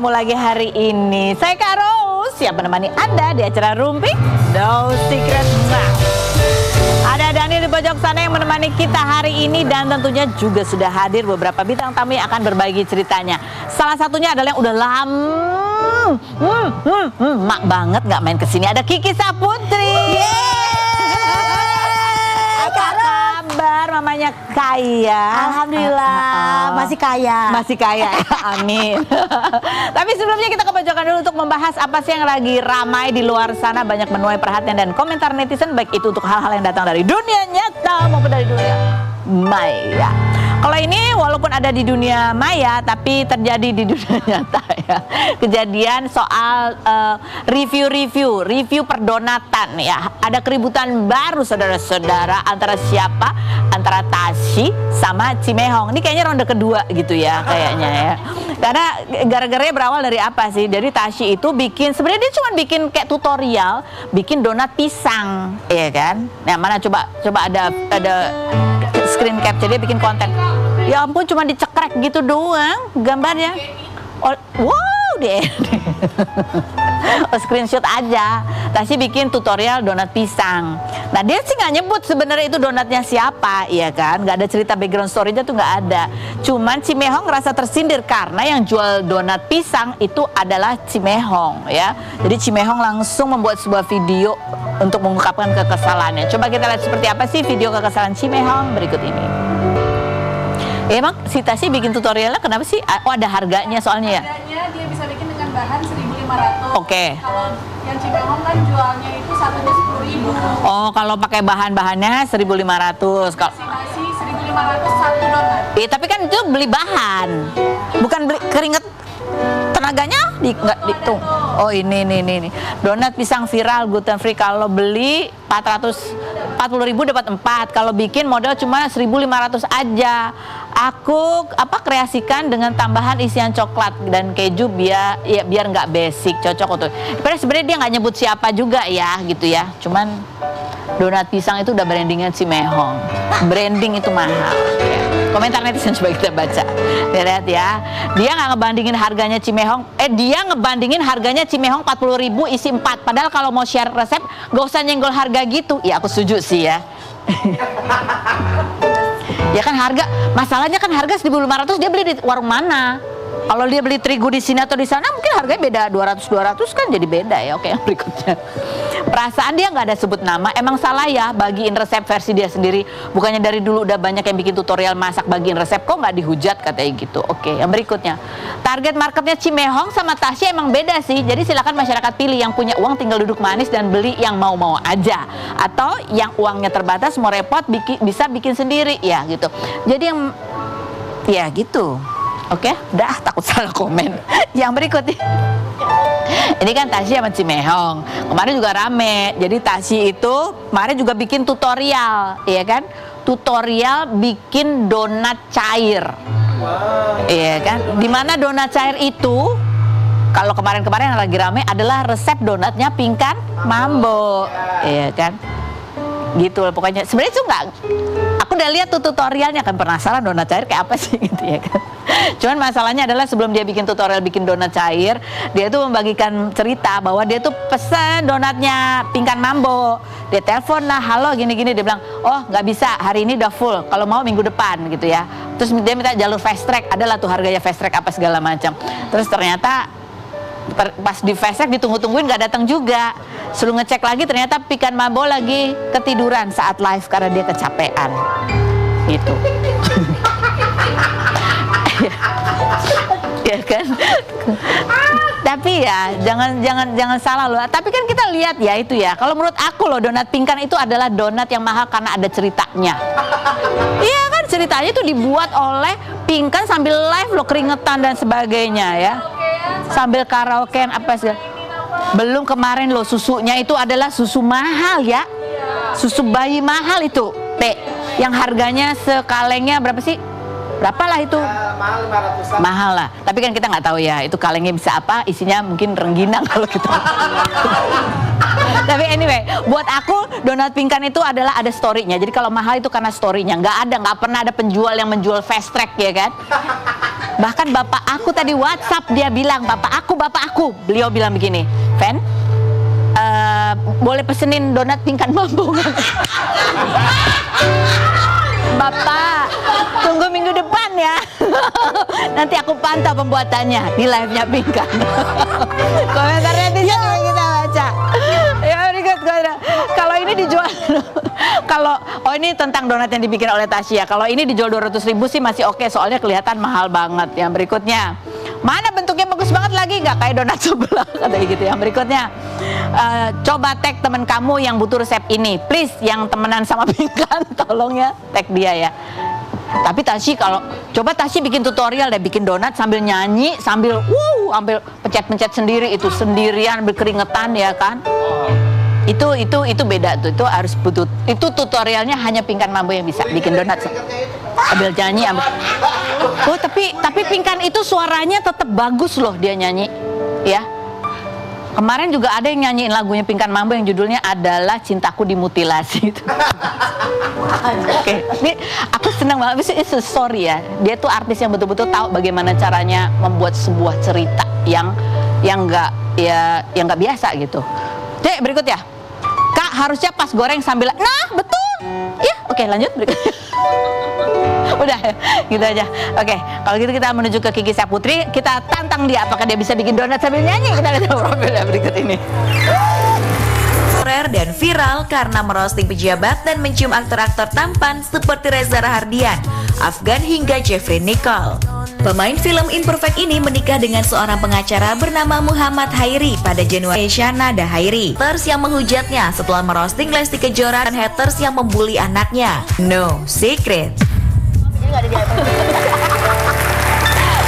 ketemu lagi hari ini. Saya Kak Rose yang menemani Anda di acara Rumpi No Secret Now. Ada Dani di pojok sana yang menemani kita hari ini, dan tentunya juga sudah hadir beberapa bintang tamu yang akan berbagi ceritanya. Salah satunya adalah yang udah mak banget nggak main kesini. Ada Kiki Saputri. Mamanya kaya. Alhamdulillah, masih kaya. Masih kaya, amin. Tapi sebelumnya kita ke pojokan dulu untuk membahas apa sih yang lagi ramai di luar sana, banyak menuai perhatian dan komentar netizen, baik itu untuk hal-hal yang datang dari dunia nyata maupun dari dunia maya. Kalau ini walaupun ada di dunia maya, tapi terjadi di dunia nyata ya. Kejadian soal review perdonatan ya. Ada keributan baru saudara-saudara antara siapa? Antara Tashy sama Cimehong. Ini kayaknya ronde kedua gitu ya kayaknya ya. Karena gara-garanya berawal dari apa sih? Jadi Tashy itu bikin, sebenarnya dia cuma bikin kayak tutorial, bikin donat pisang, ya kan? Nah, mana coba ada screen capture, dia bikin konten. Ya ampun, cuma dicekrek gitu doang gambarnya. Oh, wow deh. Screenshot aja. Tashy bikin tutorial donat pisang. Nah, dia sih nggak nyebut sebenarnya itu donatnya siapa, ya kan? Nggak ada cerita background story-nya tuh nggak ada. Cuman Cimehong ngerasa tersindir karena yang jual donat pisang itu adalah Cimehong, ya. Jadi Cimehong langsung membuat sebuah video untuk mengungkapkan kekesalannya. Coba kita lihat seperti apa sih video kekesalan Cimehong berikut ini. Emang si Tashy bikin tutorialnya kenapa sih? Oh, ada harganya soalnya ya? Harganya dia bisa bikin dengan bahan 1.500. Oke. Kalau yang Cimehong kan jualnya itu satunya 10.000. Oh, kalau pakai bahan-bahannya 1.500. Kalau Nasi 1.500 satu donat. tapi kan itu beli bahan, bukan beli keringet. Tenaganya nggak dihitung. Oh, ini donat pisang viral gluten free. Kalau beli 440.000 dapat 4. Kalau bikin modal cuma 1.500 aja. Aku kreasikan dengan tambahan isian coklat dan keju biar nggak basic, cocok untuk. Sebenarnya dia nggak nyebut siapa juga ya gitu ya. Cuman donat pisang itu udah brandingnya Cimehong. Branding itu mahal. Ya. Komentar netizen coba kita baca. Lihat ya. Dia nggak ngebandingin harganya Cimehong. Dia ngebandingin harganya Cimehong 40.000 isi 4. Padahal kalau mau share resep gak usah nyenggol harga gitu. Ya aku setuju sih ya. Ya kan masalahnya kan harga 1.500 dia beli di warung mana? Kalau dia beli terigu di sini atau di sana mungkin harganya beda 200 kan jadi beda ya. Oke, yang berikutnya. Perasaan dia nggak ada sebut nama, emang salah ya bagiin resep versi dia sendiri. Bukannya dari dulu udah banyak yang bikin tutorial masak bagiin resep, kok nggak dihujat katanya gitu. Oke, yang berikutnya. Target marketnya Cimehong sama Tashy emang beda sih. Jadi silakan masyarakat pilih, yang punya uang tinggal duduk manis dan beli yang mau-mau aja. Atau yang uangnya terbatas mau repot bisa bikin sendiri ya gitu. Jadi yang ya gitu. Oke, udah takut salah komen. Yang berikutnya. Ini kan Tashy sama Cimehong. Kemarin juga rame. Jadi Tashy itu kemarin juga bikin tutorial, ya kan? Tutorial bikin donat cair. Iya kan? Dimana donat cair itu, kalau kemarin-kemarin yang lagi rame adalah resep donatnya Pingkan Mambo. Iya kan? Gitu loh pokoknya. Sebenarnya itu enggak, aku udah lihat tuh tutorialnya, kan penasaran donat cair kayak apa sih gitu ya kan. Cuman masalahnya adalah sebelum dia bikin tutorial bikin donat cair, dia tuh membagikan cerita bahwa dia tuh pesen donatnya Pingkan Mambo. Dia telepon lah, halo gini-gini, dia bilang, oh nggak bisa, hari ini udah full, kalau mau minggu depan gitu ya. Terus dia minta jalur fast track, adalah tuh harganya fast track apa segala macam. Terus ternyata pas di fast track ditunggu-tungguin nggak datang juga. Suruh ngecek lagi, ternyata Pingkan Mambo lagi ketiduran saat live karena dia kecapean gitu. Ya kan? Tapi ya jangan salah loh. Tapi kan kita lihat ya itu ya. Kalau menurut aku loh, donat Pingkan itu adalah donat yang mahal karena ada ceritanya. Iya kan, ceritanya itu dibuat oleh Pingkan sambil live loh, keringetan dan sebagainya ya. Sambil karaokean apa sih? Belum kemarin loh, susunya itu adalah susu mahal ya. Susu bayi mahal itu, yang harganya sekalengnya berapa sih? Berapalah itu? Mahal 500-an. Mahal lah. Tapi kan kita nggak tahu ya itu kalengnya bisa apa, isinya mungkin rengginang kalau gitu. Tapi anyway, buat aku donat Pingkan itu adalah ada story-nya. Jadi kalau mahal itu karena story-nya. Nggak pernah ada penjual yang menjual fast track ya kan. Bahkan bapak aku tadi WhatsApp, dia bilang, bapak aku. Beliau bilang begini, Fen, boleh pesenin donat pingkan mambo nggak? Bapak, tunggu minggu depan ya. Nanti aku pantau pembuatannya di live-nya pingkan. Komentar netizen kita baca. Ya berikut, kalau ini dijual, ini tentang donat yang dibikin oleh Tasya. Kalau ini dijual 200.000 sih masih oke, soalnya kelihatan mahal banget. Yang berikutnya, mana bentuknya bagus banget lagi, nggak kayak donat sebelah, katanya gitu. Yang berikutnya, coba tag teman kamu yang butuh resep ini, please. Yang temenan sama pingkan, tolong ya tag dia ya. Tapi Tasya, coba Tasya bikin tutorial deh, bikin donat sambil nyanyi, sambil ambil pencet-pencet sendiri, itu sendirian berkeringetan ya kan. Itu beda tuh, itu harus butuh, itu tutorialnya hanya pingkan mambo yang bisa bikin donat sambil nyanyi. Tapi pingkan itu suaranya tetap bagus loh, dia nyanyi ya. Kemarin juga ada yang nyanyiin lagunya pingkan mambo yang judulnya adalah Cintaku Dimutilasi. Oke, ini aku senang banget. It's a story ya. Dia tuh artis yang betul-betul tahu bagaimana caranya membuat sebuah cerita yang nggak biasa gitu. Dek, berikut ya. Kak, harusnya pas goreng sambil, nah betul. Ya, oke, lanjut berikutnya. Udah, gitu aja. Oke, kalau gitu kita menuju ke Kiki Saputri. Kita tantang dia, apakah dia bisa bikin donat sambil nyanyi. Kita lihat profilnya berikut ini. Populer dan viral karena merosting pejabat dan mencium aktor-aktor tampan seperti Reza Rahardian, Afgan hingga Jeffrey Nicole. Pemain film Imperfect ini menikah dengan seorang pengacara bernama Muhammad Hairi pada Januari. Shanada Hairi, haters yang menghujatnya setelah merosting Lesti Kejora dan haters yang membuli anaknya. No secret.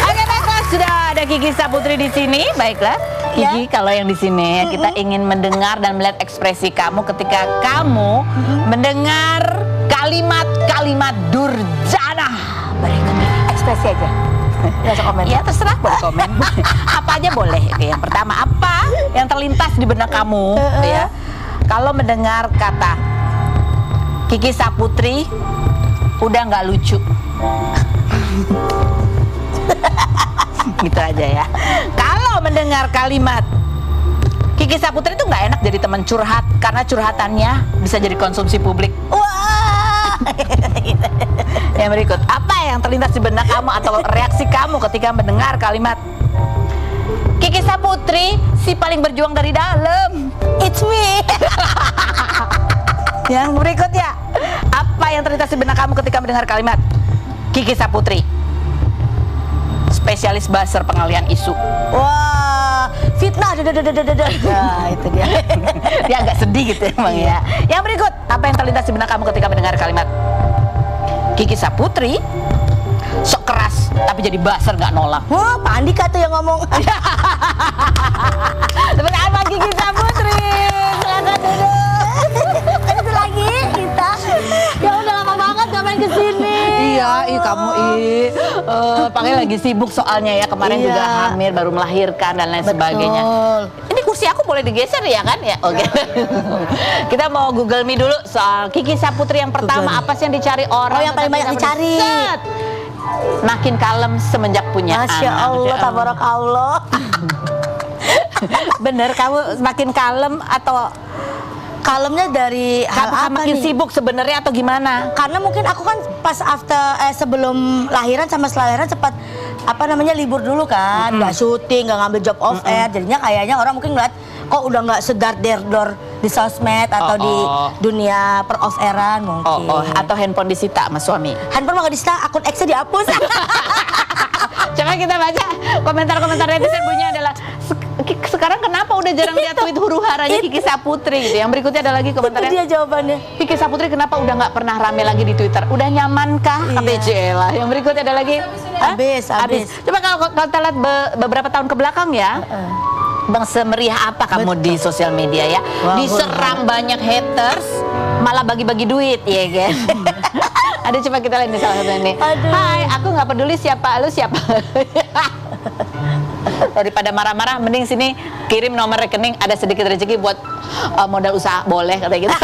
Oke, baiklah, sudah ada Kiki Saputri di sini. Baiklah, Kiki, kalau yang di sini ya, kita ingin mendengar dan melihat ekspresi kamu ketika kamu mendengar kalimat-kalimat durjana berikut ini. Ekspresi aja. Nggak usah komen. Ya terserah, boleh komen. Apa aja boleh. Oke, yang pertama, apa yang terlintas di benak kamu ya kalau mendengar kata Kiki Saputri udah nggak lucu? Gitu aja ya. Kalau mendengar kalimat Kiki Saputri itu nggak enak jadi teman curhat karena curhatannya bisa jadi konsumsi publik. Wah. Yang berikut, apa yang terlintas di benak kamu atau reaksi kamu ketika mendengar kalimat Kiki Saputri si paling berjuang dari dalam? It's me. Yang berikutnya, apa yang terlintas di benak kamu ketika mendengar kalimat Kiki Saputri spesialis buzzer pengalihan isu? Wah, fitnah. Nah, itu dia. Dia agak sedih gitu emang ya. Yang berikut, apa yang terlintas di benak kamu ketika mendengar kalimat Kiki Saputri sok keras tapi jadi buzzer nggak nolak? Wah, Pak Andika tuh yang ngomong. Seperti apa Kiki Saputri? Silakan duduk. Kan itu lagi kita. Ya udah lama banget gak main kesini. Iya, kamu pakai lagi sibuk soalnya ya, kemarin juga hamil, baru melahirkan dan lain sebagainya. Ini kursi aku boleh digeser ya kan ya? Oke. Kita mau Google Me dulu soal Kiki Saputri yang pertama. Apa sih yang dicari orang? Oh, yang paling banyak dicari. Set. Makin kalem semenjak punya Masya anak. Allah, tabarakallah. Bener, kamu makin kalem atau Kalemnya dari hal apa makin nih? sibuk sebenarnya atau gimana? Karena mungkin aku kan pas sebelum lahiran sama setelah lahiran sempat libur dulu kan, nggak syuting, nggak ngambil job off air, jadinya kayaknya orang mungkin ngeliat kok udah nggak sedar-dor di sosmed atau di dunia per off airan mungkin. Atau handphone disita sama suami. Handphone mah nggak disita, akun X-nya dihapus. Coba kita baca komentar-komentar netizen, bunyinya adalah sekarang kenapa udah jarang lihat tweet huru-haranya Kiki Saputri gitu. Yang berikutnya ada lagi komentarnya. Itu dia jawabannya. Kiki Saputri kenapa udah nggak pernah rame lagi di Twitter? Udah nyamankah? Katanya Jela. Yang berikutnya ada lagi. Habis. Coba kalau kita lihat beberapa tahun ke belakang ya. Bang, semeriah apa kamu di sosial media ya? Diserang banyak haters, malah bagi-bagi duit ya kan? Ada, coba kita lihat nih salah satu ini. Hai, aku nggak peduli siapa lu siapa. Daripada marah-marah, mending sini kirim nomor rekening, ada sedikit rezeki buat modal usaha, boleh kata gitu.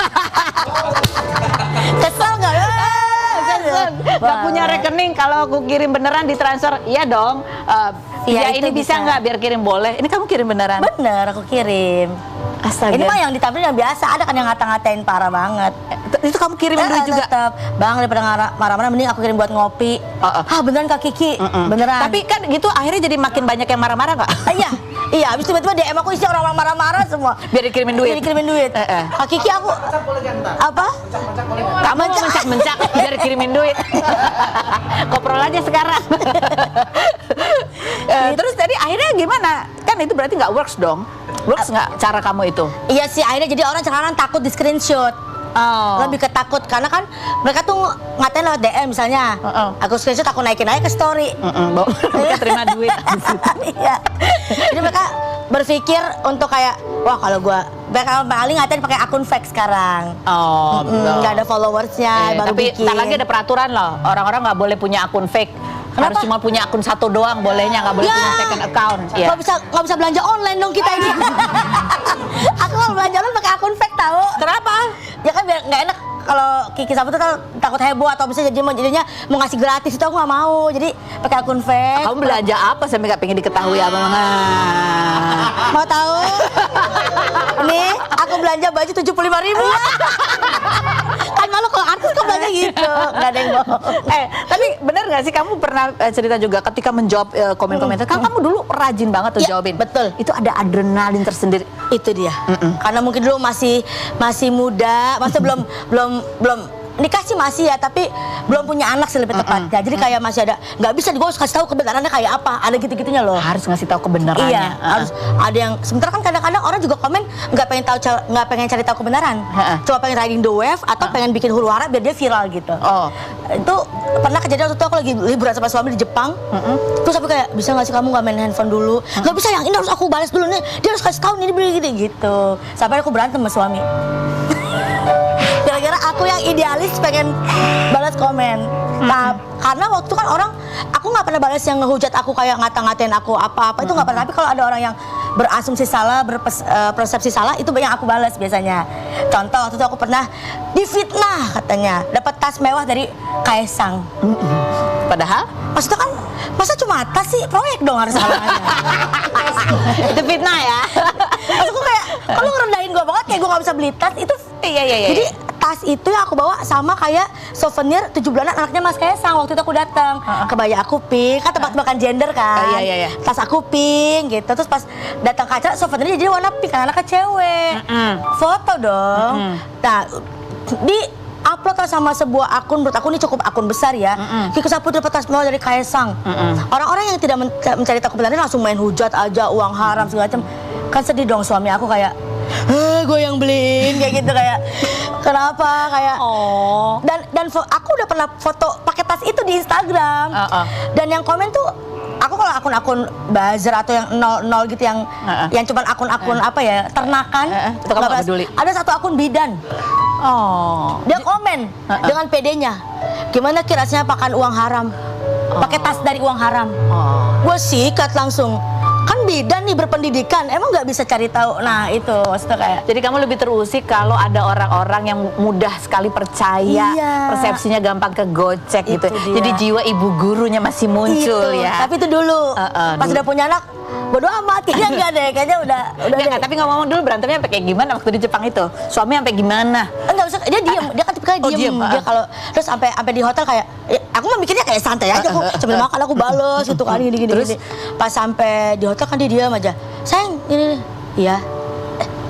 Kesel nggak? Kesel. Gak punya rekening, kalau aku kirim beneran ditransfer, iya dong. Iya, Ya itu ini bisa bisa. nggak biar kirim boleh? Ini kamu kirim beneran? Bener, aku kirim. Astaga. Ini mah yang ditampilin yang biasa, ada kan yang ngata-ngatain parah banget. Itu kamu kirimin dulu juga? Tetep. Bang, daripada marah-marah mending aku kirim buat ngopi. Ah, beneran Kak Kiki, beneran. Tapi kan gitu akhirnya jadi makin banyak yang marah-marah nggak? Iya, abis tiba-tiba DM aku isi orang marah-marah semua. Biar dikirimin duit? Biar dikirimin duit. Kak Kiki aku, apa? Kamu mencak-mencak biar kirimin duit. Koprol aja sekarang. Terus tadi akhirnya gimana? Kan itu berarti nggak works dong? Works nggak cara kamu itu? Iya sih, akhirnya jadi orang sekarang takut di screenshot. Oh. Lebih ketakut karena kan mereka tuh ngatain lewat DM misalnya. Aku screenshot, aku naikin aja ke story. Mereka terima duit. Iya. Jadi mereka berpikir untuk kayak, wah kalau gua mereka paling ngatain pakai akun fake sekarang. Oh, Nggak ada followersnya, baru tapi bikin. ntar lagi ada peraturan loh, orang-orang nggak boleh punya akun fake. Harus Kenapa? cuma punya akun satu doang bolehnya, nggak boleh punya second account. Ya. Nggak bisa belanja online dong kita ini. Aku kalau belanja online pakai akun fake tahu. Kenapa? Ya kan biar nggak enak kalau Kiki Saputra takut heboh atau bisa jadinya mau ngasih gratis itu aku nggak mau. Jadi pakai akun fake. Kamu belanja apa sampai nggak pengen diketahui apa? Mau tahu? Nih, aku belanja baju 75.000. Kan malu kalau artis kok belanja gitu. Nggak ada yang bohong. Tapi bener nggak sih kamu pernah cerita juga ketika menjawab komen-komentar, kan kamu dulu rajin banget tuh Iya, jawabin. betul. Itu ada adrenalin tersendiri. Itu dia. Karena mungkin dulu masih muda, masih belum nikah sih masih ya, tapi belum punya anak sih lebih tepatnya. Jadi kayak masih ada, nggak bisa gue harus kasih tahu kebenarannya kayak apa, ada gitu-gitunya loh. Harus ngasih tahu kebenarannya. Iya, harus ada yang. Sementara kan kadang-kadang orang juga komen nggak pengen cari tahu kebenaran, cuma pengen riding the wave atau pengen bikin huru hara biar dia viral gitu. Oh. Itu pernah kejadian waktu itu aku lagi liburan sama suami di Jepang, terus aku kayak bisa nggak sih kamu nggak main handphone dulu? Nggak bisa, yang ini harus aku balas dulu nih, dia harus kasih tahu ini begini gitu. Sampai aku berantem sama suami. Gara-gara aku yang idealis pengen balas komen. Nah, karena waktu itu kan orang, aku nggak pernah balas yang ngehujat aku kayak ngata-ngatain aku apa-apa, itu nggak pernah. Tapi kalau ada orang yang berasumsi salah, berpersepsi salah, itu yang aku balas biasanya. Contoh waktu itu aku pernah difitnah katanya dapat tas mewah dari Kaesang. Padahal Maksudnya kan, masa cuma tas sih, proyek dong harus halangannya. itu fitnah ya. Maksudku kayak, kalau ngerendahin gue banget kayak gue gak bisa beli tas, itu. Iya. Jadi tas itu yang aku bawa sama kayak souvenir 7 bulanan anaknya Mas Kaesang. Waktu itu aku datang, kebaya aku pink, kan tebak-tebakan gender kan. Iya. Tas aku pink gitu, terus pas datang ke acara souvenirnya jadi warna pink, anaknya cewek. Foto dong. Nah, di upload sama sebuah akun, menurut aku ini cukup akun besar ya. Kiki Saputra dapat tas mewah dari Kaesang. Orang-orang yang tidak mencari tahu kebenaran langsung main hujat aja, uang haram segala macam. Kan sedih dong suami aku kayak, gue yang beliin kayak gitu, kayak kenapa kayak. Dan aku udah pernah foto pakai tas itu di Instagram. Dan yang komen tuh, aku kalau akun-akun buzzer atau yang 00 gitu yang cuman akun-akun apa ya, ternakan. Itu kamu nggak peduli. Ada satu akun bidan. Dia komen dengan PD-nya, gimana kirasnya makan uang haram, pakai tas dari uang haram. Gue sikat langsung, kan bidan nih berpendidikan, emang nggak bisa cari tahu. Nah itu maksudnya kayak. Jadi kamu lebih terusik kalau ada orang-orang yang mudah sekali percaya, persepsinya gampang kegocek gitu. Dia. Jadi jiwa ibu gurunya masih muncul Itu. ya. Tapi itu dulu, pas dulu. udah punya anak, bodo amat, kayaknya enggak deh, kayaknya udah Nggak, tapi ngomong dulu berantemnya sampai kayak gimana waktu di Jepang itu? Suami sampai gimana? Enggak usah, dia diem, dia kan tipikalnya diem. Dia kalau terus sampai di hotel kayak, aku mah mikirnya kayak santai aja, aku sambil makan aku bales gitu kan, gini. Terus pas sampai di hotel kan dia diem aja, sayang ini, iya.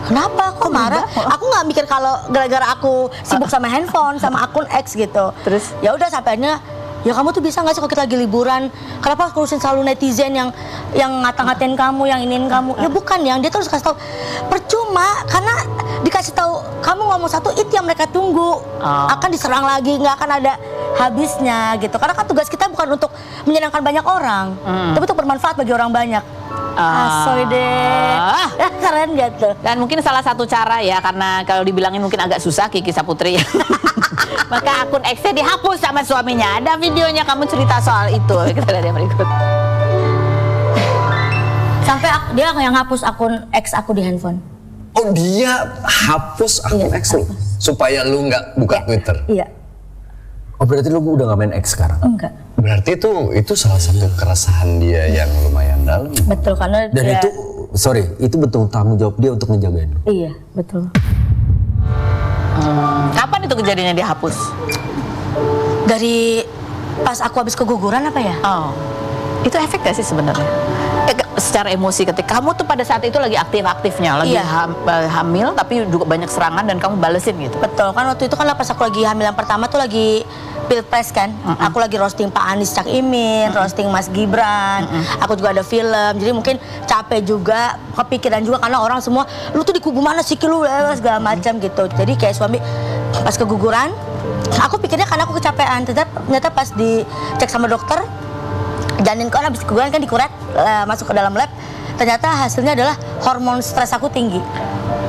Kenapa? Kok marah? Aku nggak mikir kalau gara-gara aku sibuk sama handphone, sama akun X gitu. Terus? Ya udah sampainya, ya kamu tuh bisa nggak sih kalau kita lagi liburan, kenapa ngurusin selalu netizen yang ngata-ngatain kamu, yang iniin kamu? Ya bukan, yang dia terus kasih tahu. Percuma, karena dikasih tahu kamu ngomong satu, itu yang mereka tunggu. Akan diserang lagi, nggak akan ada habisnya gitu. Karena kan tugas kita bukan untuk menyenangkan banyak orang, tapi untuk bermanfaat bagi orang banyak. Asoy deh. Keren gitu. Dan mungkin salah satu cara ya, karena kalau dibilangin mungkin agak susah Kiki Saputri. Maka akun X-nya dihapus sama suaminya. Ada videonya kamu cerita soal itu. Kita lihat yang berikut. Sampai dia yang hapus akun X aku di handphone. Oh, dia hapus akun X lu supaya lu nggak buka Twitter. Iya. Oh berarti lu udah gak main X sekarang? Enggak. Berarti itu salah satu keresahan dia yang lumayan dalam. Betul, karena Dan dia, itu betul tanggung jawab dia untuk ngejagain lu? iya, betul. Kapan itu kejadiannya dihapus? Dari pas aku habis keguguran apa ya? Oh, itu efek gak sih sebenarnya? Secara emosi ketika kamu tuh pada saat itu lagi aktif-aktifnya, lagi Iya. hamil tapi juga banyak serangan dan kamu balesin gitu. Betul, kan waktu itu kan pas aku lagi hamil yang pertama tuh lagi pilpres kan. Aku lagi roasting Pak Anies Cak Imin, roasting Mas Gibran. Aku juga ada film, jadi mungkin capek juga, kepikiran juga karena orang semua, lu tuh di kubu mana sih lu, segala macam gitu. Jadi kayak suami pas keguguran, aku pikirnya karena aku kecapean, ternyata pas dicek sama dokter, janin kan habis keguguran kan dikuret, masuk ke dalam lab, ternyata hasilnya adalah hormon stres aku tinggi.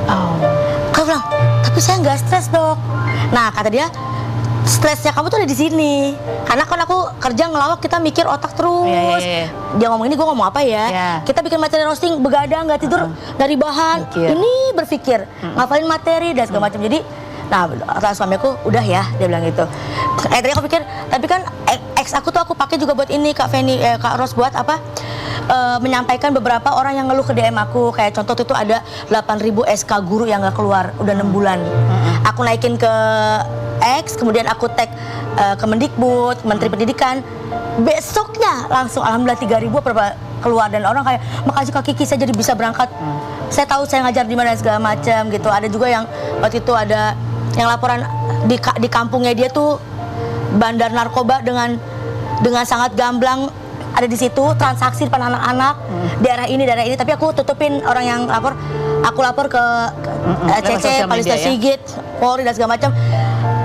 Oh. Aku bilang, tapi saya nggak stres dok. Nah kata dia, stresnya kamu tuh ada di sini. Karena kan aku kerja ngelawak, kita mikir otak terus. Iya. Dia ngomong ini, gue ngomong apa ya? Iya. Kita bikin materi roasting, begadang, nggak tidur dari bahan. Mikir. Ini berpikir, ngafalin materi dan segala macam. Jadi, nah kata suami aku, udah ya, dia bilang gitu. Tadi aku pikir, tapi kan ex aku tuh aku pakai juga buat ini, Kak Feni, Kak Ros buat apa? Menyampaikan beberapa orang yang ngeluh ke DM aku, kayak contoh itu ada 8.000 SK guru yang nggak keluar udah 6 bulan. Aku naikin ke X, kemudian aku tag Kemendikbud, Menteri Pendidikan. Besoknya langsung alhamdulillah 3.000 berapa keluar, dan orang kayak makasih Kak Kiki saya jadi bisa berangkat. Saya tahu saya ngajar di mana segala macam gitu. Ada juga yang waktu itu ada yang laporan di kampungnya dia tuh bandar narkoba dengan sangat gamblang ada di situ, transaksi depan anak-anak, daerah ini, tapi aku tutupin orang yang lapor. Aku lapor ke lewat CC, sosial Palista media, ya? Sigit, Polri dan segala macam.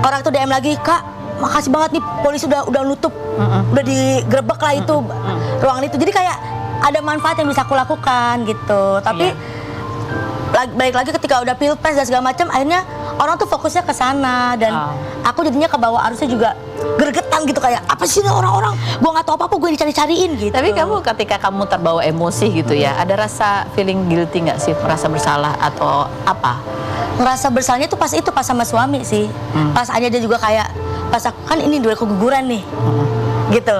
Orang tuh DM lagi, Kak, makasih banget nih polisi udah nutup, udah digerebek lah itu ruangan itu. Jadi kayak ada manfaat yang bisa aku lakukan gitu. Tapi balik lagi ketika udah pilpres dan segala macam, akhirnya orang tuh fokusnya ke sana, dan aku jadinya ke bawah arusnya juga gergetan gitu, kayak apa sih ini orang-orang, gue nggak tahu apa-apa, gue dicari-cariin gitu. Tapi kamu ketika kamu terbawa emosi gitu ya, ada rasa feeling guilty nggak sih, merasa bersalah atau apa? ngerasa bersalahnya tuh pas sama suami sih. Pas aja dia juga kayak, pas aku kan ini dua keguguran nih, gitu.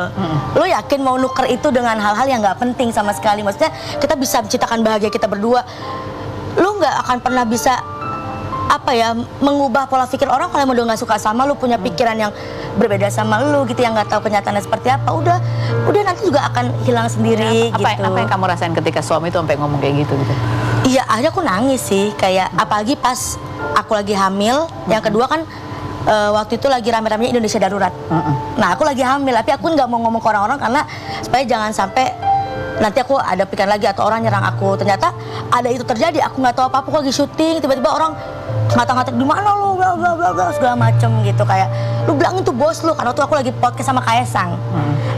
Lu yakin mau nuker itu dengan hal-hal yang nggak penting sama sekali? Maksudnya kita bisa menciptakan bahagia kita berdua. Lu nggak akan pernah bisa mengubah pola pikir orang kalau emang udah nggak suka sama lu, punya pikiran yang berbeda sama lu gitu, yang nggak tahu kenyataannya seperti apa. Udah nanti juga akan hilang sendiri gitu. Apa yang kamu rasain ketika suami itu sampai ngomong kayak gitu? Iya, akhirnya aku nangis sih, kayak apalagi pas aku lagi hamil. Yang kedua kan waktu itu lagi rame-ramenya Indonesia Darurat. Nah aku lagi hamil, tapi aku nggak mau ngomong ke orang-orang karena supaya jangan sampai nanti aku ada pikiran lagi atau orang nyerang aku. Ternyata ada itu terjadi, aku nggak tahu apa-apa, aku lagi syuting, tiba-tiba orang ngata-ngata di mana lo, bla bla bla bla segala macem gitu, kayak lu bilangin tuh bos lu, karena waktu aku lagi podcast sama Kaesang.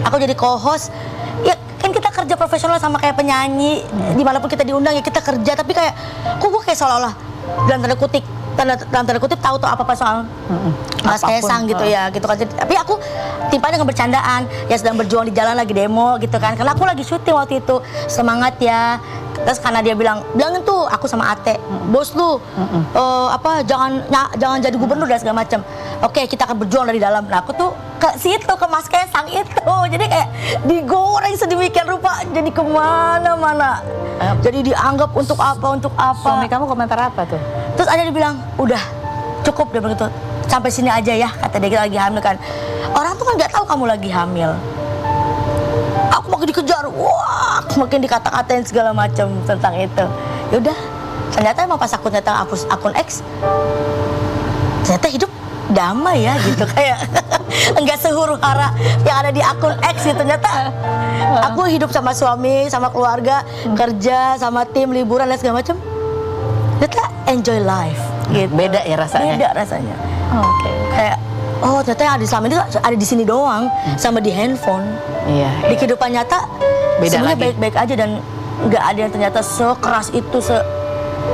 Aku jadi co-host. Ya kan kita kerja profesional sama kayak penyanyi, dimanapun kita diundang ya kita kerja, tapi kayak kok gue kayak seolah-olah dalam tanda kutip tahu tuh apa soal Mas Kaesang gitu ya gitu kan. Tapi aku timpanya dengan bercandaan, ya sedang berjuang di jalan lagi demo gitu kan, karena aku lagi syuting waktu itu, semangat ya. Terus karena dia bilangin tuh aku sama Ate, bos lu jangan jadi gubernur dan segala macam. Oke, kita akan berjuang dari dalam. Nah aku tuh ke situ, ke Mas Kaesang itu, jadi kayak digoreng sedemikian rupa, jadi kemana-mana. Jadi dianggap untuk apa. Suami kamu komentar apa tuh? Terus ada dia bilang, udah cukup, dia begitu, sampai sini aja ya, kata dia, lagi hamil kan. Orang tuh kan nggak tahu kamu lagi hamil. Aku makin dikejar, wah, makin dikata-katain segala macam tentang itu. Yaudah, ternyata emang pas aku ternyata hapus akun X, ternyata hidup damai ya gitu, kayak enggak sehuru-hara yang ada di akun X gitu. Ternyata aku hidup sama suami, sama keluarga, kerja sama tim, liburan dan segala macam. Ternyata enjoy life gitu. Beda ya rasanya? Beda rasanya. Oke. Kayak ternyata yang ada selama ini ada di sini doang, sama di handphone. Iya. Di kehidupan nyata Beda semuanya lagi. baik-baik aja, dan nggak ada yang ternyata sekeras itu,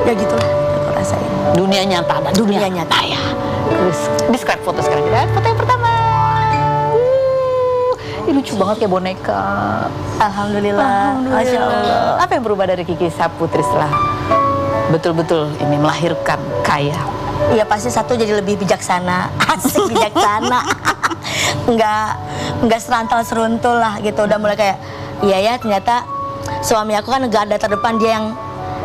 ya gitulah aku rasain. Dunia nyata. Dunia nyata. ya. Terus describe foto sekarang kita. Foto yang pertama. Ini lucu banget kayak boneka. Alhamdulillah. Masya Allah. Apa yang berubah dari Kiki Saputri setelah betul-betul ini melahirkan Kaya? Iya pasti satu, jadi lebih bijaksana. Asik bijaksana. nggak serantal seruntul lah gitu. Udah mulai kayak iya ya, ternyata suami aku kan garda terdepan, dia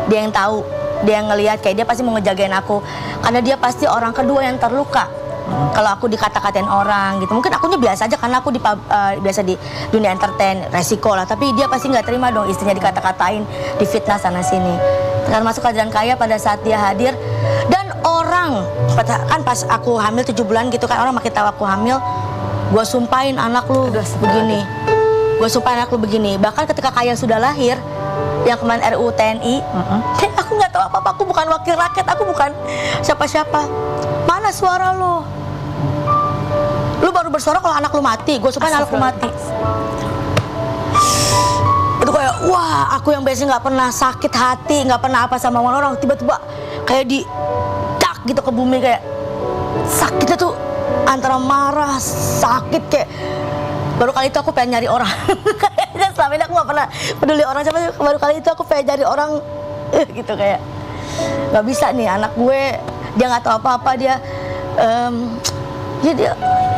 yang tahu, dia yang ngelihat, kayak dia pasti mau ngejagain aku karena dia pasti orang kedua yang terluka kalau aku dikata-katain orang gitu. Mungkin akunya biasa aja karena aku biasa di dunia entertain, resiko lah, tapi dia pasti nggak terima dong istrinya dikata-katain, difitnah sana sini. Termasuk Kehadiran Kaya pada saat dia hadir, dan orang kan pas aku hamil 7 bulan gitu kan, orang makin tahu aku hamil, gue sumpahin anak lu begini, gue sumpahin anak lu begini. Bahkan ketika Kaya sudah lahir, yang kemarin RUU TNI, aku nggak tahu apa-apa, aku bukan wakil rakyat, aku bukan siapa-siapa. Mana suara lu? Lu baru bersuara kalau anak lu mati, gue sumpahin anak lu mati. Itu kayak, wah, aku yang biasanya nggak pernah sakit hati, nggak pernah apa sama orang, tiba-tiba kayak di dak gitu ke bumi, kayak sakitnya tuh antara marah, sakit, kayak baru kali itu aku pengen nyari orang. Kayaknya selama ini aku nggak pernah peduli orang siapa, baru kali itu aku pengen nyari orang, gitu kayak nggak bisa nih anak gue, dia nggak tahu apa-apa, dia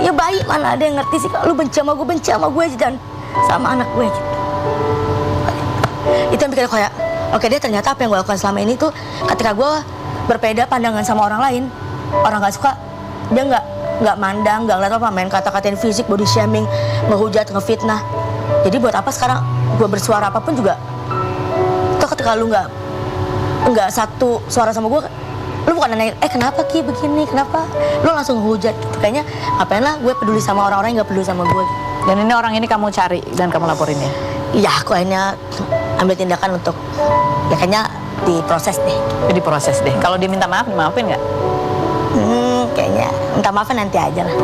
ya baik, mana ada yang ngerti sih, lu benci sama gue aja dan sama anak gue gitu. Itu yang bikin aku kayak, oke deh, ternyata apa yang gue lakukan selama ini tuh, ketika gue berbeda pandangan sama orang lain, orang nggak suka, dia nggak mandang, nggak ngeliat apa, main kata-katain fisik, body shaming, ngehujat, ngefitnah. Jadi buat apa sekarang gue bersuara apapun juga, toh ketika lu nggak satu suara sama gue, lu bukan nanya, kenapa Ki begini, kenapa, lu langsung hujat gitu. Kayaknya ngapain lah gue peduli sama orang-orang yang gak peduli sama gue gitu. Dan ini orang ini kamu cari dan kamu laporin ya? Iya, aku akhirnya ambil tindakan untuk, ya kayaknya diproses deh. Diproses deh. Kalau dia minta maaf, dimaafin nggak? Kayaknya minta maafin nanti aja lah.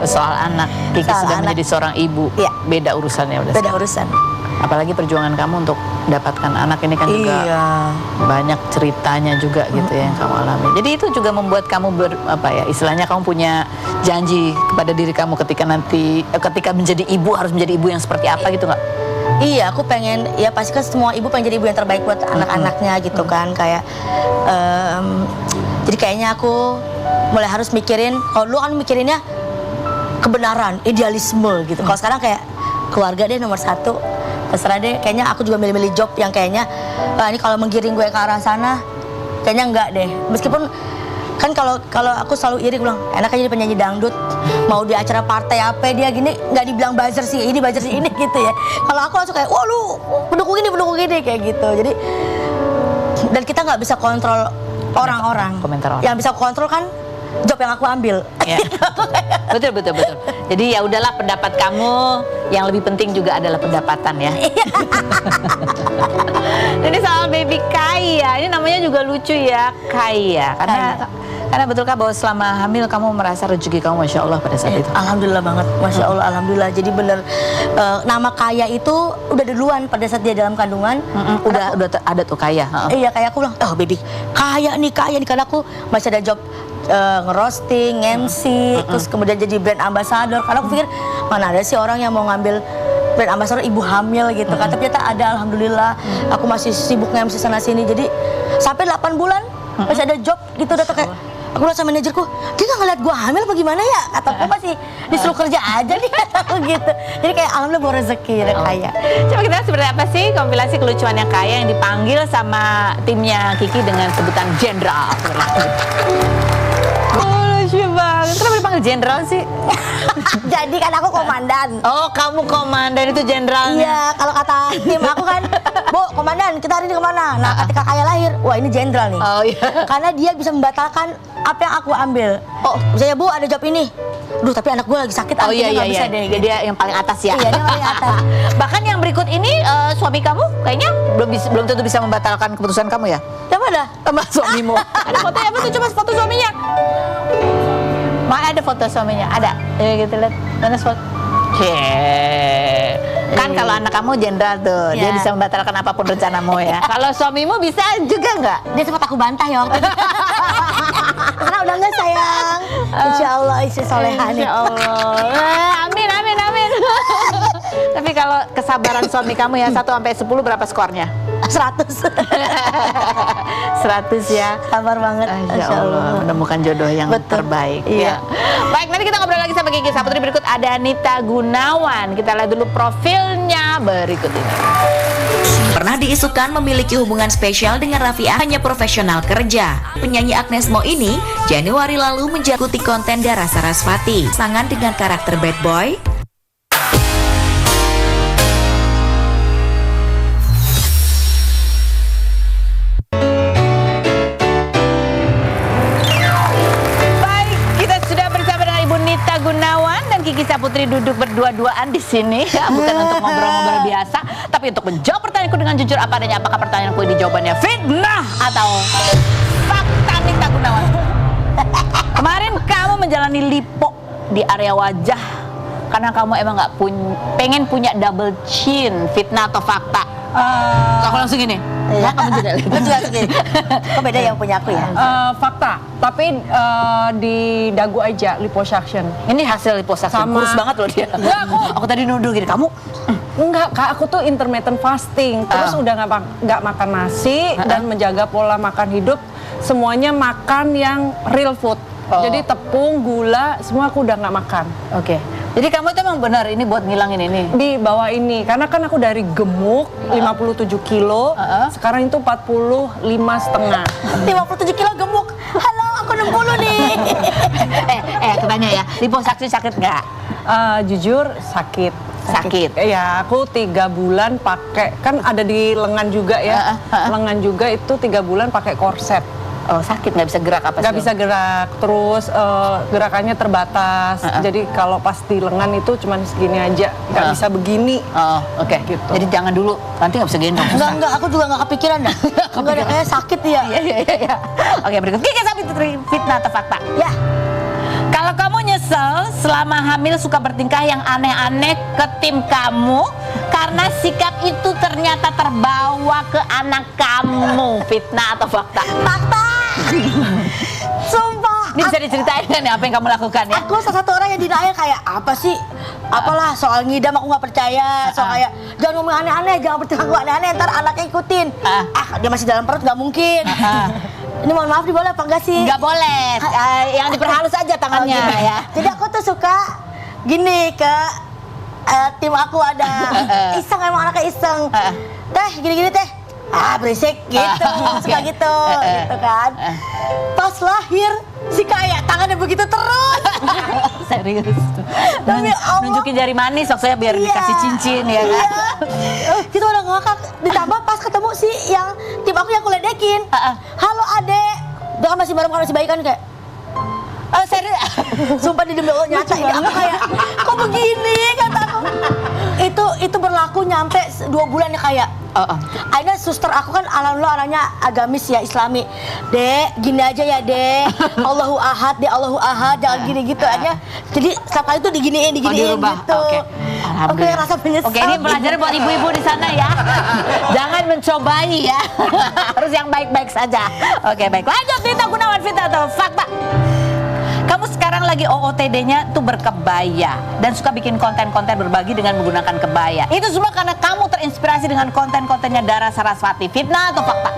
Soal anak, Kiki Soal sudah anak. menjadi seorang ibu, Iya. beda urusannya udah. Beda urusan. Apalagi perjuangan kamu untuk dapatkan anak ini kan juga Iya. banyak ceritanya juga gitu ya yang kamu alami. Jadi itu juga membuat kamu istilahnya kamu punya janji kepada diri kamu ketika menjadi ibu harus menjadi ibu yang seperti apa gitu nggak? Iya, aku pengen, ya pasti kan semua ibu pengen jadi ibu yang terbaik buat anak-anaknya gitu kan. Kayak jadi kayaknya aku mulai harus mikirin, kalau dulu kan mikirinnya kebenaran, idealisme gitu. Kalau sekarang kayak keluarga deh nomor 1, terserah deh. Kayaknya aku juga milih-milih job yang kayaknya ini kalau menggiring gue ke arah sana kayaknya enggak deh. Meskipun kan kalau aku selalu iri, bilang enak aja jadi penyanyi dangdut, mau di acara partai apa dia gini nggak dibilang buzzer sih ini gitu ya. Kalau aku langsung kayak, wah lu pendukung ini kayak gitu. Jadi dan kita nggak bisa kontrol orang-orang. Komentar orang. Yang bisa kontrol kan job yang aku ambil. Ya. Betul. Jadi ya udahlah, pendapat kamu yang lebih penting juga adalah pendapatan ya. Ini soal baby Kaya, ini namanya juga lucu ya, Kaya. Karena betulkah bahwa selama hamil kamu merasa rezeki kamu Masya Allah pada saat itu? Alhamdulillah banget, Masya Allah, Alhamdulillah. Jadi bener, nama Kaya itu udah duluan pada saat dia dalam kandungan. Udah ada tuh Kaya. Iya, kayak aku bilang, oh baby Kaya nih, karena aku masih ada job ngerosting, MC, terus kemudian jadi brand ambassador. Karena aku pikir mana ada sih orang yang mau ngambil brand ambassador ibu hamil gitu kan. Tapi ternyata ada, alhamdulillah. Aku masih sibuk nge-MC sana sini. Jadi sampai 8 bulan masih ada job gitu. Udah tuh kayak aku bilang sama manajerku, dia nggak ngeliat gue hamil apa gimana ya? Kataku masih disuruh kerja aja nih, kataku gitu. Jadi kayak alhamdulillah bawa rezeki udah Kaya. Coba kita lihat seperti apa sih kompilasi kelucuannya Kaya yang dipanggil sama timnya Kiki dengan sebutan Jenderal. Lucu banget. Kenapa dipanggil Jenderal sih? Jadi kan aku komandan. Oh, kamu komandan, itu jenderalnya. Iya, kalau kata tim aku kan, Bu, komandan, kita hari ini kemana? Nah, ketika Kaya lahir, wah ini jenderal nih. Oh iya. Karena dia bisa membatalkan apa yang aku ambil. Oh, misalnya Bu, ada job ini. Duh, tapi anak gue lagi sakit, Oh iya, nggak bisa deh. Jadi dia yang paling atas ya. Iya, dia paling atas. Bahkan yang berikut ini suami kamu kayaknya belum tentu bisa membatalkan keputusan kamu ya. Yang mana? Sama suamimu. Ada fotonya apa tuh? Coba foto suaminya. Mana ada foto suaminya? Ada. Ya gitu lihat. Mana foto? Kan kalau anak kamu jenderal tuh, dia Ya. bisa membatalkan apapun rencanamu ya. Kalau suamimu bisa juga nggak? Dia sempat aku bantah ya waktu itu. Karena udah nggak sayang. Insya Allah istri soleha nih. Insya Allah. Amin. Tapi kalau kesabaran suami kamu ya 1 sampai 10 berapa skornya? 100. 100 ya. Sabar banget. Insya Allah menemukan jodoh yang Betul. terbaik. Iya. Ya. Baik, nanti kita ngobrol lagi sama Kiki Saputri. Berikut ada Anita Gunawan. Kita lihat dulu profilnya berikut ini. Pernah diisukan memiliki hubungan spesial dengan Raffi hanya profesional kerja. Penyanyi Agnes Mo ini Januari lalu menjakuti konten Dara Sarasvati. Pasangan dengan karakter bad boy. Baik, kita sudah bersama dengan Ibu Nita Gunawan dan Kiki Saputri duduk berdua-duaan di sini. Ya, bukan untuk ngobrol-ngobrol biasa, tapi untuk menjawab pertanyaanku dengan jujur apa adanya. Apakah pertanyaanku ini jawabannya fitnah atau fakta, Nita Gunawan? Kemarin kamu menjalani lipo di area wajah karena kamu emang nggak pengen punya double chin, fitnah atau fakta? So, aku langsung gini. Iya. Kamu juga lihat. Lu juga segini. Kok beda yang punya aku ya? Fakta, tapi di dagu aja liposuction. Ini hasil liposuction, Sama. kurus banget loh dia. Enggak, Aku tadi nuduh gini, kamu Enggak, Kak, aku tuh intermittent fasting. Terus udah nggak makan nasi dan menjaga pola makan hidup. Semuanya makan yang real food. Oh. Jadi tepung, gula, semua aku udah nggak makan. Oke. Jadi kamu itu emang benar ini buat ngilangin ini. Di bawah ini, karena kan aku dari gemuk 57 kilo, sekarang itu 45,5. 57 kilo gemuk. Halo, aku 60 nih. Aku tanya ya, liposuction sakit nggak? Jujur sakit. Sakit. Ya, aku 3 bulan pakai, kan ada di lengan juga ya. Lengan juga itu 3 bulan pakai korset. Oh, sakit nggak bisa gerak apa sih? Nggak bisa gerak, terus gerakannya terbatas. Jadi kalau pas di lengan itu cuman segini aja, nggak bisa begini. Oh, oke. Gitu. Jadi jangan dulu, nanti nggak bisa gendong. Enggak, aku juga nggak kepikiran dah. Enggak ada kayak sakit ya. Iya. Oke, berikut Kiki Saputri, fitnah atau fakta? Ya, Kalau kamu nyesel selama hamil suka bertingkah yang aneh-aneh ke tim kamu karena sikap itu ternyata terbawa ke anak kamu, fitnah atau fakta? fakta. Sumpah. Ini bisa diceritain kan ya apa yang kamu lakukan ya? Aku salah satu orang yang denial kayak apa sih? Apalah soal ngidam aku nggak percaya. Soal kayak jangan ngomong aneh-aneh, jangan bertingkah aneh-aneh, ntar anaknya ikutin. Dia masih dalam perut nggak mungkin. Ini mohon maaf boleh apa enggak sih? Nggak boleh, yang diperhalus aja tangannya Oh, gitu. ya. Jadi aku tuh suka gini ke tim aku ada iseng, emang anaknya iseng. Teh gini-gini teh. Berisik gitu, suka gitu kan. Pas lahir si kayak tangannya begitu terus. Serius. Demi Allah. Nunjukin jari manis maksudnya biar Iya. dikasih cincin ya kan? Kita udah ngakak. Ditambah pas ketemu si yang tim aku yang aku ledekin. Halo adek. Dia kan masih bareng, masih baik kan kayak. Oh, serius. Sumpah di demi Allah nyata ini aku kayak kok begini kata aku. Itu berlaku nyampe 2 bulan ya kayak. Akhirnya suster aku kan alhamdulillah orangnya agamis ya, Islami. Dek, gini aja ya dek. Allahu ahad, dek Allahu ahad, jangan gini gitu aja. Jadi setiap kali itu diginiin dirubah. gitu. Oke. Oke, rasa menyesal. Oke, ini pelajaran buat ibu-ibu di sana ya. Jangan mencobai ya. Harus yang baik-baik saja. Oke, baik. Lanjut Nita Gunawan, fitnah atau fakta? Kamu sekarang lagi OOTD-nya tuh berkebaya dan suka bikin konten-konten berbagi dengan menggunakan kebaya. Itu semua karena kamu terinspirasi dengan konten-kontennya Dara Sarasvati. Fitnah atau fakta?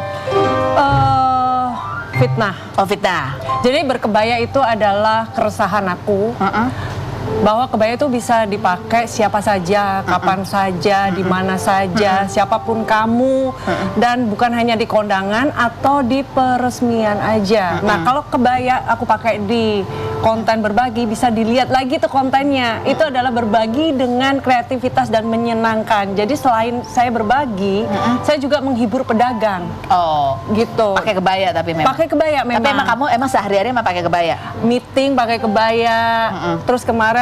Fitnah. Oh, fitnah. Jadi berkebaya itu adalah keresahan aku. Bahwa kebaya itu bisa dipakai siapa saja, kapan saja, di mana saja, siapapun kamu, dan bukan hanya di kondangan atau di peresmian aja. Nah, kalau kebaya aku pakai di konten berbagi, bisa dilihat lagi tuh kontennya. Itu adalah berbagi dengan kreativitas dan menyenangkan. Jadi selain saya berbagi, saya juga menghibur pedagang. Oh, Gitu. pakai kebaya tapi memang. Pakai kebaya memang. Tapi emang kamu sehari-hari emang pakai kebaya? Meeting pakai kebaya, terus kemarin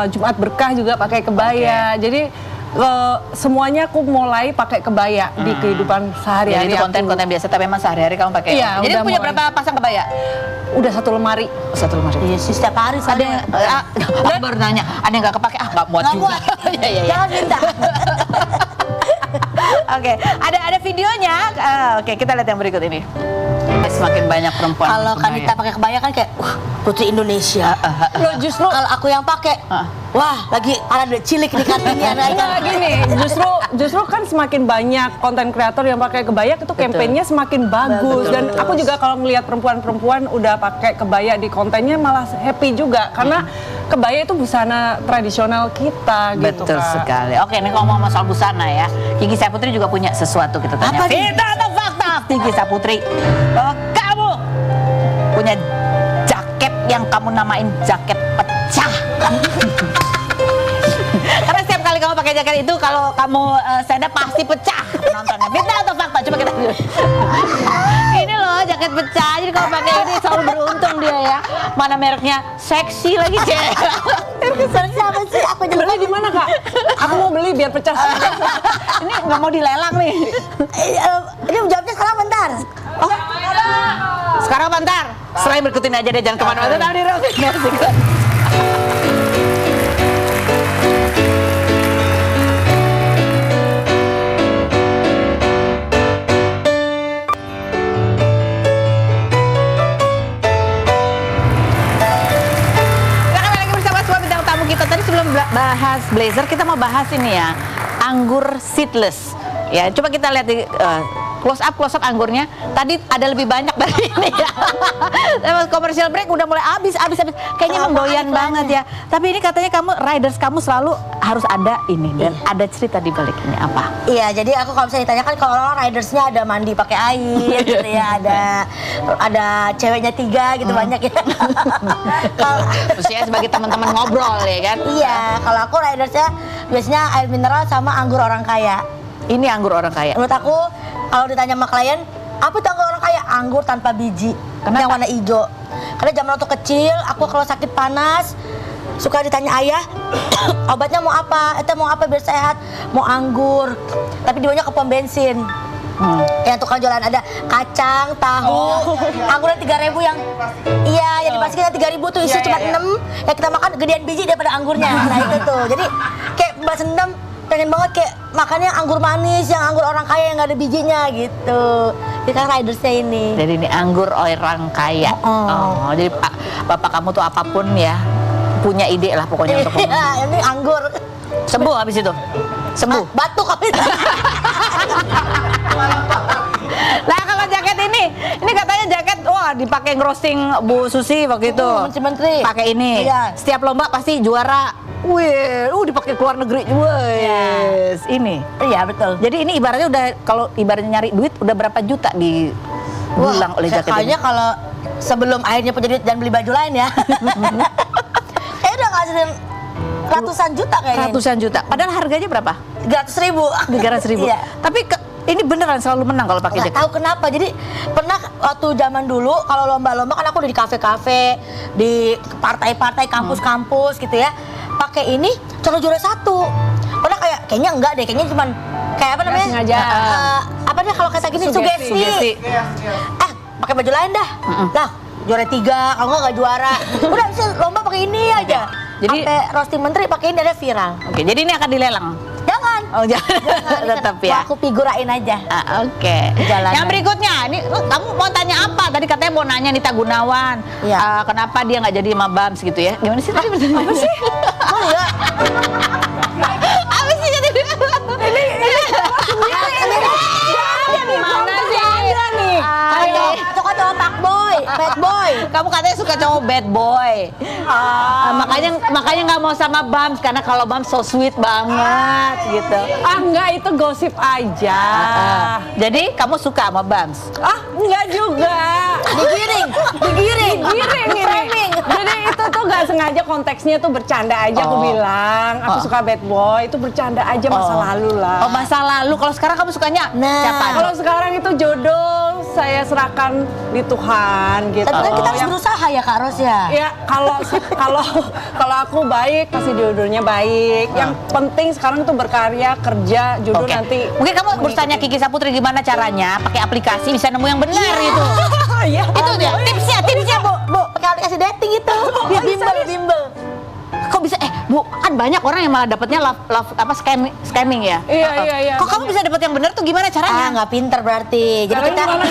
Jumat Berkah juga pakai kebaya. Jadi semuanya aku mulai pakai kebaya di kehidupan Jadi sehari-hari. itu konten-konten biasa tapi memang sehari-hari kamu pakai. Iya, Jadi udah punya mulai. berapa pasang kebaya? Udah 1 lemari. 1 lemari. Iya sih, setiap hari Ada yang aku baru nanya, ada yang nggak kepake? Nggak muat Nggak juga. muat. Iya. Jangan minta. Oke, ada videonya. Oke, kita lihat yang berikut ini. Semakin banyak perempuan. Kalau berkebaya. Kanita pakai kebaya kan kayak wah, putri Indonesia. Lo justru Kalau aku yang pakai, wah lagi ada cilik nih kakinya. Enggak gini, justru kan semakin banyak konten kreator yang pakai kebaya itu kampanyenya semakin bagus. Dan aku juga kalau melihat perempuan-perempuan udah pakai kebaya di kontennya malah happy juga karena kebaya itu busana tradisional kita gitu. Betul Kak. sekali. Oke, ini ngomong soal busana ya. Kiki Saputri juga punya sesuatu kita tanya. Apa nih? Fitnah atau fakta? Kiki Saputri, kamu punya jaket yang kamu namain jaket pecah. Karena setiap kali kamu pakai jaket itu, kalau kamu stand up pasti pecah penontonnya. Fitnah atau fakta? Coba kita lihat. Ini loh jaket pecah. Jadi kalau pakai ini selalu beruntung dia ya. Mana mereknya? Seksi lagi, Cek. Siapa sih? Aku juga Beli di mana Kak? Aku mau beli biar pecah. Ini nggak mau dilelang nih. ini jawabnya sekarang bentar. Sekarang bentar. Selain berikutin aja deh, jangan kemana-mana. Tahu di Rock. Kembali lagi bersama semua bintang tamu kita. Tadi sebelum bahas blazer, kita mau bahas ini ya, anggur seedless. Ya, coba kita lihat di close up anggurnya. Tadi ada lebih banyak dari ini ya. Commercial break udah mulai habis. Kayaknya menggoyan banget ya. Tapi ini katanya riders kamu selalu harus ada ini dan ada cerita di balik ini apa? Iya, jadi aku kalau misalnya ditanya kan kalau orang ridersnya ada mandi pakai air gitu ya, ada ceweknya 3 gitu banyak ya. Kalau Maksudnya sebagai teman-teman ngobrol ya kan? iya, kalau aku ridersnya biasanya air mineral sama anggur orang kaya. Ini anggur orang kaya. Menurut aku kalau ditanya sama klien, apa tuh anggur orang kaya? Anggur tanpa biji, Kenapa? yang warna hijau. Karena zaman waktu kecil, aku kalau sakit panas suka ditanya ayah, obatnya mau apa? Mau apa biar sehat? Mau anggur. Tapi dianya ke pom bensin. Yang tukang jualan ada kacang, tahu, anggurnya 3.000 yang yang dipastikan 3.000 tuh isi cuma 6. Yang kita makan gedean biji daripada anggurnya. Nah itu tuh. Jadi kayak Mbak Sendam pengen banget kayak makannya anggur manis, yang anggur orang kaya yang nggak ada bijinya gitu. Jadi kan ridersnya ini. Jadi ini anggur orang kaya. Oh, jadi bapak kamu tuh apapun ya punya ide lah pokoknya untuk Iya, ini anggur. sembuh habis itu. Sembuh. Batuk habis. Nah kalau jaket ini katanya jaket wah dipakai ngerosting Bu Susi waktu itu. Menteri-menteri. Pakai ini. Iya. Setiap lomba pasti juara. Wih, dipakai keluar negeri. Wih, ini. Iya betul. Jadi ini ibaratnya udah kalau ibaratnya nyari duit udah berapa juta dibilang oleh jaket ini. Kayaknya kalau sebelum akhirnya punya duit dan beli baju lain ya. Kayaknya udah ngasilin ratusan juta kayaknya. Ratusan juta. Padahal harganya berapa? 300.000. 300.000. Iya. Tapi ini beneran selalu menang kalau pakai Nggak jaket. tahu kenapa. Jadi pernah waktu zaman dulu kalau lomba-lomba kan aku udah di kafe-kafe, di partai-partai kampus-kampus gitu ya. Pakai ini juara 1. Pernah kayaknya enggak deh, kayaknya cuman kayak apa namanya? sengaja. Apa deh kalau kata gini sugesti. Pakai baju lain dah. Lah, juara 3, kalau enggak juara. Udah bisa lomba pakai ini aja. Jadi- sampai roasting menteri pakai ini ada viral. Oke, jadi ini akan dilelang. Jangan. Oh, jangan. Jangan, Tetap ini ya. Aku figurain aja. Oke. Jalanan. Yang berikutnya, ini kamu mau tanya apa? Tadi katanya mau nanya Nita Gunawan. Iya. Kenapa dia nggak jadi sama Bams gitu ya? Gimana sih tadi pertanyaan? Apa sih? Oh iya. Apa sih jadi? Ini mana sih? Ada nih. Ayo, suka cowok pak boy, bad boy. Kamu katanya suka cowok bad boy. Makanya nggak mau sama Bams karena kalau Bams so sweet banget gitu. Enggak, itu gosip aja. Jadi kamu suka sama Bams? Enggak juga. Digiring. Giring ini. Framing. Jadi itu tuh nggak sengaja konteksnya tuh bercanda aja aku bilang. Aku suka bad boy, itu bercanda aja masa lalu lah. Oh, masa lalu. Kalau sekarang kamu sukanya Nah. siapa? Kalau sekarang itu jodoh saya serahkan di Tuhan gitu. Tapi kan kita harus berusaha ya Kak Ros ya. Ya kalau aku baik pasti jodohnya baik. Yang penting sekarang tuh berkarya, kerja, jodoh Oke. nanti. Mungkin kamu harus tanya Kiki Saputri gimana caranya pakai aplikasi bisa nemu yang benar gitu. Iya. Itu dia tipsnya Bu. Pakai aplikasi dating itu. Bimbel. Kok bisa Bu Bu, kan banyak orang yang malah dapatnya scamming ya. Iya. Kok kamu bisa dapat yang benar tuh gimana caranya? Nggak pinter berarti. Jadi Caranya kita gimana?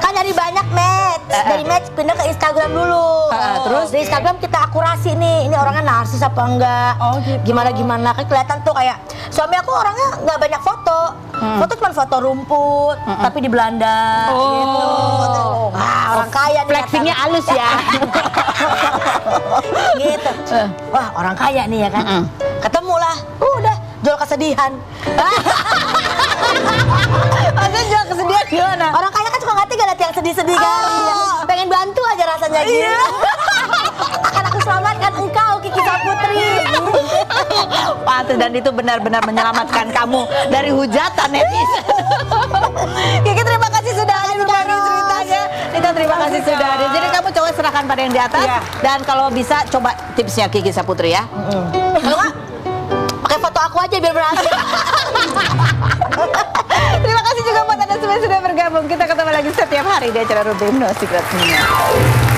kan dari banyak match, dari match pindah ke Instagram dulu. Terus? Di Instagram kita akurasi nih, ini orangnya narsis apa enggak? Oh, gitu. Gimana kan kelihatan tuh kayak suami aku orangnya nggak banyak foto. Foto cuma foto rumput, tapi di Belanda gitu. Wah, orang kaya nih. Flexingnya kata- halus ya. gitu. Wah, orang kaya nih ya kan. Ketemulah, udah jual kesedihan. Maksudnya jual kesedihan gimana? Orang kaya kan suka nggak tega lihat yang sedih-sedih kan. Pengen bantu aja rasanya gitu. Akan aku selamatkan engkau, Kiki Saputri. Pantes, dan itu benar-benar menyelamatkan kamu dari hujatan netizen. Kiki, terima kasih sudah hadir berbagi ceritanya. Nita, terima kasih sudah hadir. Jadi kamu coba serahkan pada yang di atas. Iya. Dan kalau bisa coba tipsnya Kiki Saputri ya. Kalau nggak, pakai foto aku aja biar berhasil. Terima kasih juga buat Anda semua yang sudah bergabung. Kita ketemu lagi setiap hari di acara Rutin No Secret Semua.